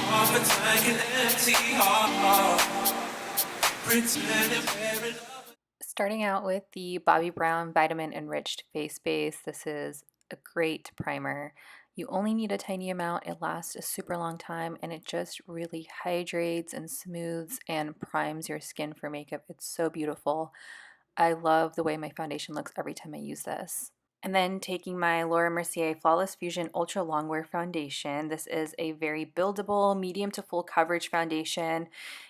Half a tank and empty heart. Pretending we're in love. Starting out with the Bobbi Brown Vitamin Enriched Face Base. This is a great primer. You only need a tiny amount. It lasts a super long time and it just really hydrates and smooths and primes your skin for makeup. It's so beautiful. I love the way my foundation looks every time I use this. And then taking my Laura Mercier Flawless Fusion Ultra Longwear Foundation. This is a very buildable, medium to full coverage foundation.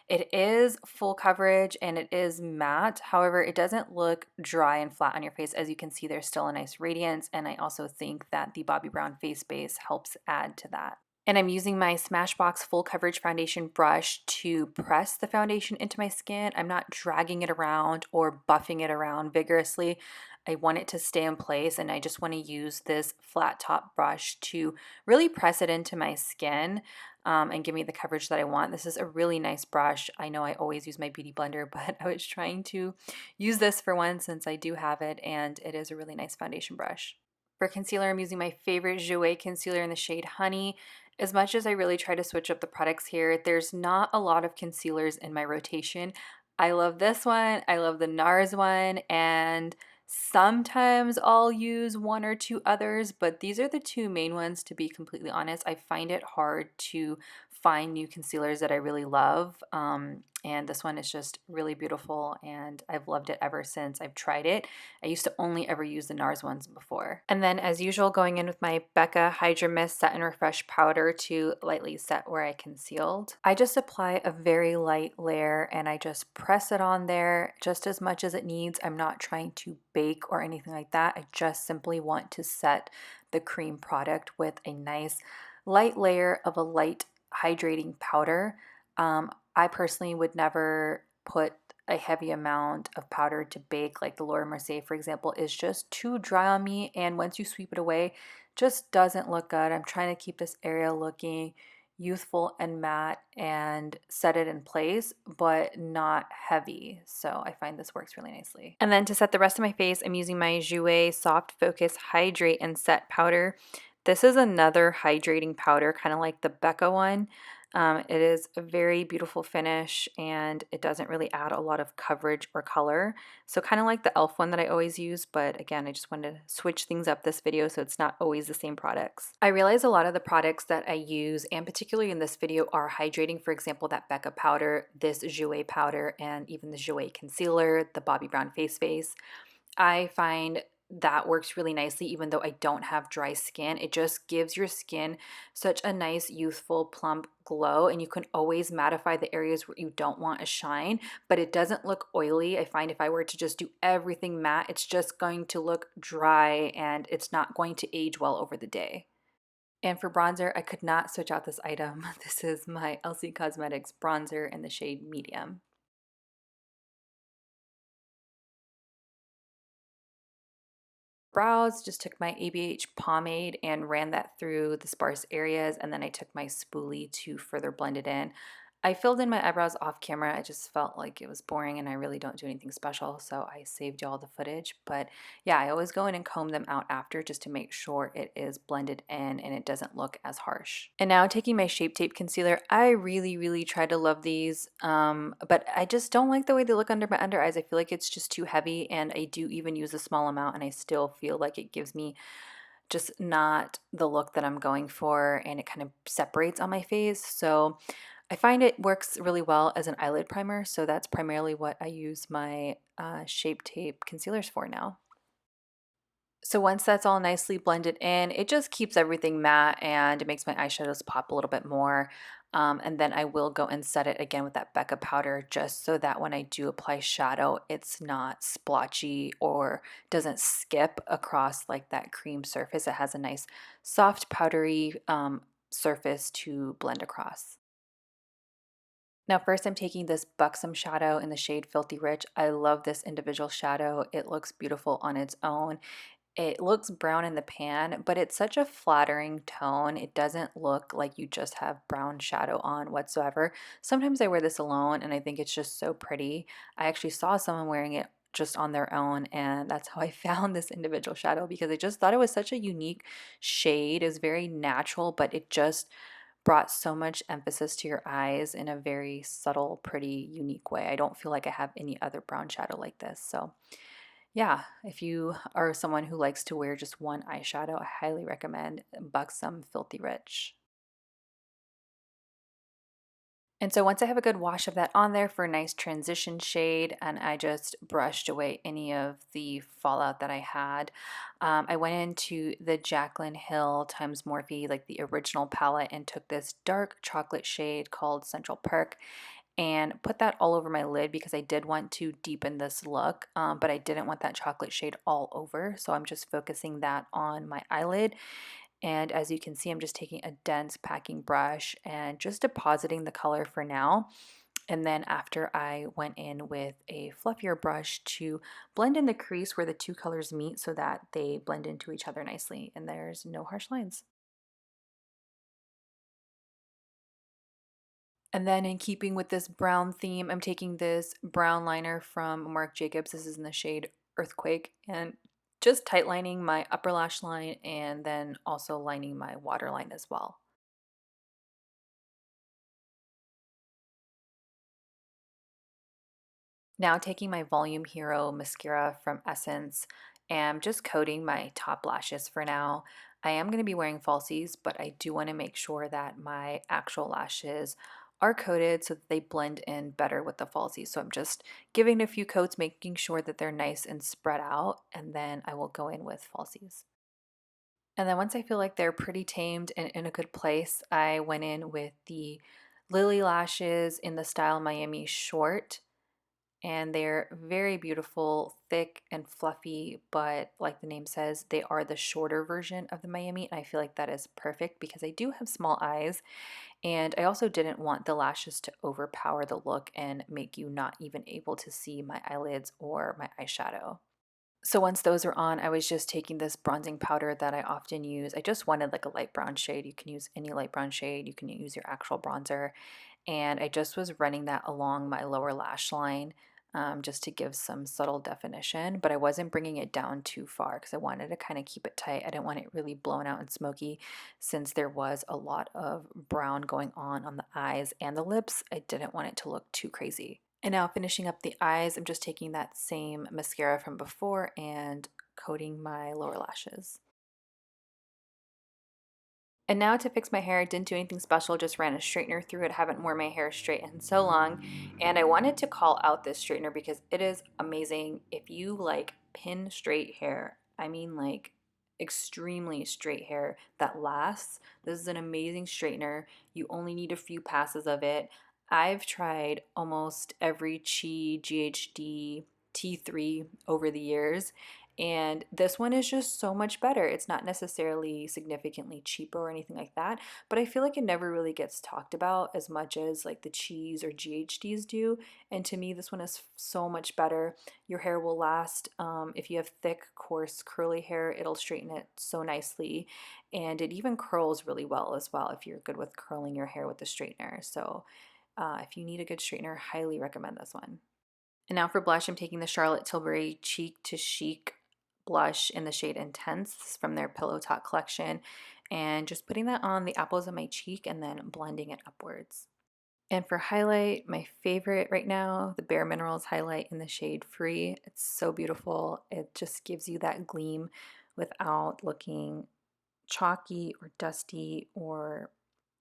It is full coverage and it is matte. However, it doesn't look dry and flat on your face. As you can see, there's still a nice radiance. And I also think that the Bobbi Brown Face Base helps add to that. And I'm using my Smashbox Full Coverage Foundation brush to press the foundation into my skin. I'm not dragging it around or buffing it around vigorously. I want it to stay in place, and I just want to use this flat top brush to really press it into my skin and give me the coverage that I want. This is a really nice brush. I know I always use my Beauty Blender, but I was trying to use this for one since I do have it, and it is a really nice foundation brush. For concealer, I'm using my favorite Jouer concealer in the shade Honey. As much as I really try to switch up the products here, there's not a lot of concealers in my rotation. I love this one, I love the NARS one, and sometimes I'll use one or two others, but these are the two main ones, to be completely honest. I find it hard to find new concealers that I really love. And this one is just really beautiful, and I've loved it ever since I've tried it. I used to only ever use the NARS ones before. And then, as usual, going in with my Becca Hydra Mist Set and Refresh powder to lightly set where I concealed. I just apply a very light layer and I just press it on there just as much as it needs. I'm not trying to bake or anything like that. I just simply want to set the cream product with a nice light layer of a light hydrating powder. I personally would never put a heavy amount of powder to bake, like the Laura Mercier, for example, is just too dry on me. And once you sweep it away, just doesn't look good. I'm trying to keep this area looking youthful and matte and set it in place, but not heavy. So I find this works really nicely. And then to set the rest of my face, I'm using my Jouer Soft Focus Hydrate and Set powder. This is another hydrating powder, kind of like the Becca one. It is a very beautiful finish and it doesn't really add a lot of coverage or color. So kind of like the e.l.f. one that I always use, but again, I just wanted to switch things up this video so it's not always the same products. I realize a lot of the products that I use, and particularly in this video, are hydrating. For example, that Becca powder, this Jouer powder, and even the Jouer concealer, the Bobbi Brown Face Base. I find that works really nicely even though I don't have dry skin. It just gives your skin such a nice, youthful, plump glow, and you can always mattify the areas where you don't want a shine, but it doesn't look oily. I find if I were to just do everything matte, it's just going to look dry and it's not going to age well over the day. And for bronzer, I could not switch out this item. This is my LC Cosmetics bronzer in the shade Medium. Brows, just took my ABH pomade and ran that through the sparse areas, and then I took my spoolie to further blend it in. I filled in my eyebrows off camera. I just felt like it was boring and I really don't do anything special, so I saved y'all the footage. But yeah, I always go in and comb them out after just to make sure it is blended in and it doesn't look as harsh. And now taking my Shape Tape concealer, I really try to love these, but I just don't like the way they look under my under eyes. I feel like it's just too heavy, and I do even use a small amount and I still feel like it gives me just not the look that I'm going for, and it kind of separates on my face. So I find it works really well as an eyelid primer, so that's primarily what I use my Shape Tape concealers for now. So once that's all nicely blended in, it just keeps everything matte and it makes my eyeshadows pop a little bit more. And then I will go and set it again with that Becca powder just so that when I do apply shadow, it's not splotchy or doesn't skip across like that cream surface. It has a nice soft powdery surface to blend across. Now first I'm taking this Buxom shadow in the shade Filthy Rich. I love this individual shadow. It looks beautiful on its own. It looks brown in the pan, but it's such a flattering tone. It doesn't look like you just have brown shadow on whatsoever. Sometimes I wear this alone and I think it's just so pretty. I actually saw someone wearing it just on their own, and that's how I found this individual shadow because I just thought it was such a unique shade. It was very natural, but it just brought so much emphasis to your eyes in a very subtle, pretty, unique way. I don't feel like I have any other brown shadow like this. So yeah, if you are someone who likes to wear just one eyeshadow, I highly recommend Buxom Filthy Rich. And so once I have a good wash of that on there for a nice transition shade, and I just brushed away any of the fallout that I had, I went into the Jaclyn Hill times Morphe, like the original palette, and took this dark chocolate shade called Central Perk and put that all over my lid because I did want to deepen this look, but I didn't want that chocolate shade all over. So I'm just focusing that on my eyelid. And as you can see, I'm just taking a dense packing brush and just depositing the color for now. And then after I went in with a fluffier brush to blend in the crease where the two colors meet so that they blend into each other nicely and there's no harsh lines. And then in keeping with this brown theme, I'm taking this brown liner from Marc Jacobs. This is in the shade Earthquake, and just tight lining my upper lash line and then also lining my waterline as well. Now taking my Volume Hero mascara from Essence and just coating my top lashes for now. I am going to be wearing falsies, but I do want to make sure that my actual lashes are coated so that they blend in better with the falsies. So I'm just giving it a few coats, making sure that they're nice and spread out, and then I will go in with falsies. And then once I feel like they're pretty tamed and in a good place, I went in with the Lily lashes in the style Miami Short, and they're very beautiful, thick and fluffy, but like the name says, they are the shorter version of the Miami, and I feel like that is perfect because I do have small eyes, and I also didn't want the lashes to overpower the look and make you not even able to see my eyelids or my eyeshadow. So once those are on, I was just taking this bronzing powder that I often use. I just wanted like a light brown shade. You can use any light brown shade. You can use your actual bronzer. And I just was running that along my lower lash line, just to give some subtle definition, but I wasn't bringing it down too far because I wanted to kind of keep it tight. I didn't want it really blown out and smoky since there was a lot of brown going on the eyes and the lips. I didn't want it to look too crazy. And now finishing up the eyes, I'm just taking that same mascara from before and coating my lower lashes. And now to fix my hair, I didn't do anything special, just ran a straightener through it. Haven't worn my hair straight in so long. And I wanted to call out this straightener because it is amazing. If you like pin straight hair, I mean like extremely straight hair that lasts, this is an amazing straightener. You only need a few passes of it. I've tried almost every Chi, GHD, T3 over the years, and this one is just so much better. It's not necessarily significantly cheaper or anything like that, but I feel like it never really gets talked about as much as like the Cheese or GHDs do. And to me, this one is so much better. Your hair will last. If you have thick, coarse, curly hair, it'll straighten it so nicely. And it even curls really well as well if you're good with curling your hair with the straightener. So if you need a good straightener, highly recommend this one. And now for blush, I'm taking the Charlotte Tilbury Cheek to Chic blush in the shade Intense. This is from their Pillow Talk collection. And just putting that on the apples of my cheek and then blending it upwards. And for highlight, my favorite right now, the Bare Minerals highlight in the shade Free. It's so beautiful. It just gives you that gleam without looking chalky or dusty or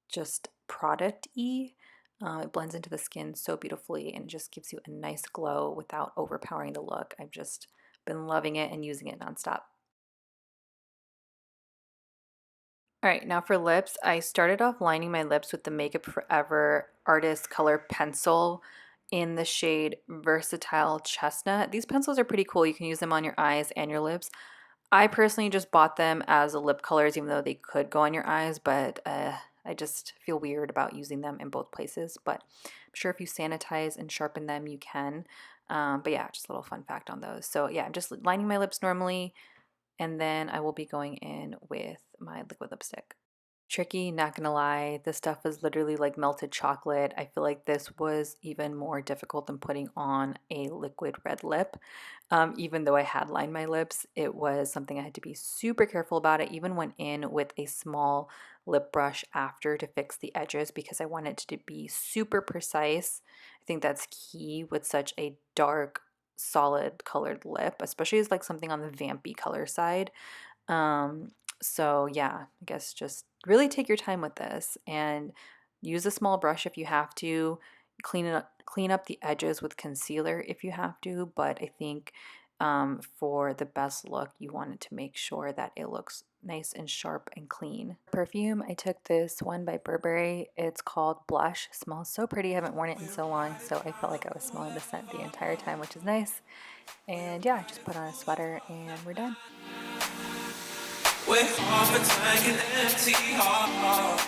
just product-y. It blends into the skin so beautifully and just gives you a nice glow without overpowering the look. I've just been loving it and using it nonstop. All right, now for lips, I started off lining my lips with the Makeup Forever Artist Color Pencil in the shade Versatile Chestnut. These pencils are pretty cool. You can use them on your eyes and your lips. I personally just bought them as lip colors, even though they could go on your eyes, but I just feel weird about using them in both places. But I'm sure if you sanitize and sharpen them, you can. But yeah, just a little fun fact on those. So yeah, I'm just lining my lips normally, and then I will be going in with my liquid lipstick. Tricky, not gonna lie. This stuff is literally like melted chocolate. I feel like this was even more difficult than putting on a liquid red lip. Even though I had lined my lips, it was something I had to be super careful about. I even went in with a small lip brush after to fix the edges because I wanted it to be super precise. I think that's key with such a dark, solid colored lip, especially as like something on the vampy color side. Um, so yeah, I guess just really take your time with this and use a small brush if you have to. Clean up the edges with concealer if you have to, but I think for the best look, you wanted to make sure that it looks nice and sharp and clean. Perfume, I took this one by Burberry. It's called Blush. Smells so pretty. I haven't worn it in so long, so I felt like I was smelling the scent the entire time, which is nice. And yeah, just put on a sweater and we're done. With half a tank and empty heart.